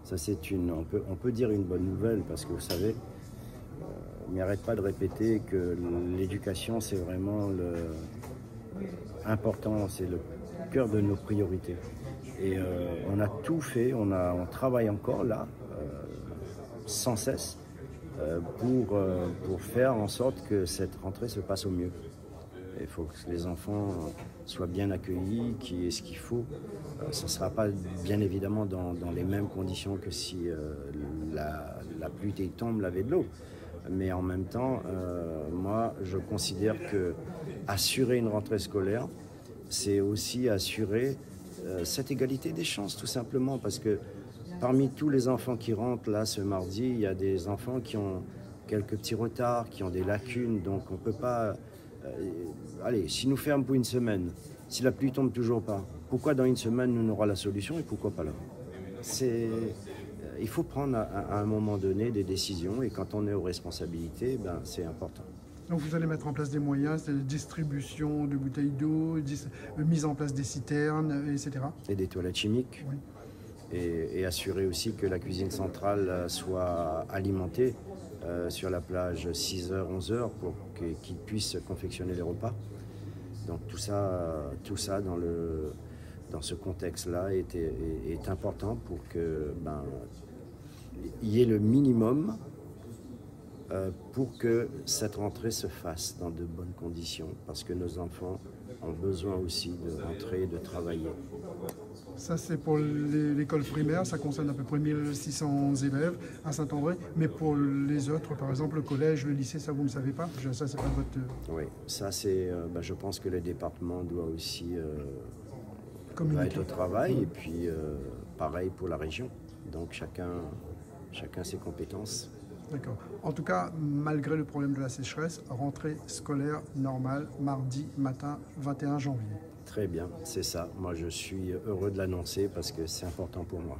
Ça, c'est on peut dire une bonne nouvelle parce que vous savez, il n'arrête pas de répéter que l'éducation, c'est vraiment important, c'est le cœur de nos priorités. Et on a tout fait, on travaille encore là, sans cesse, pour faire en sorte que cette rentrée se passe au mieux. Il faut que les enfants soient bien accueillis, qu'il y ait ce qu'il faut. Ça ne sera pas bien évidemment dans les mêmes conditions que si la pluie tombe, laver de l'eau. Mais en même temps, moi, je considère que assurer une rentrée scolaire, c'est aussi assurer cette égalité des chances, tout simplement, parce que parmi tous les enfants qui rentrent là ce mardi, il y a des enfants qui ont quelques petits retards, qui ont des lacunes, donc on ne peut pas... allez, si nous fermons pour une semaine, si la pluie tombe toujours pas, pourquoi dans une semaine nous aurons la solution et pourquoi pas là? Il faut prendre à un moment donné des décisions et quand on est aux responsabilités, ben, c'est important. Donc vous allez mettre en place des moyens, c'est distribution de bouteilles d'eau, mise en place des citernes, etc. Et des toilettes chimiques. Oui. Et assurer aussi que la cuisine centrale soit alimentée sur la plage 6h, 11h pour qu'ils puissent confectionner les repas. Donc tout ça dans ce contexte-là est important pour que il y ait le minimum pour que cette rentrée se fasse dans de bonnes conditions, parce que nos enfants ont besoin aussi de rentrer et de travailler. Ça, c'est pour l'école primaire, ça concerne à peu près 1600 élèves à Saint-André, mais pour les autres, par exemple le collège, le lycée, ça vous ne savez pas? Ça, c'est pas votre... Oui, ça c'est, je pense que le département doit aussi être au travail, et puis pareil pour la région, donc chacun ses compétences. D'accord. En tout cas, malgré le problème de la sécheresse, rentrée scolaire normale, mardi matin 21 janvier. Très bien, c'est ça. Moi, je suis heureux de l'annoncer parce que c'est important pour moi.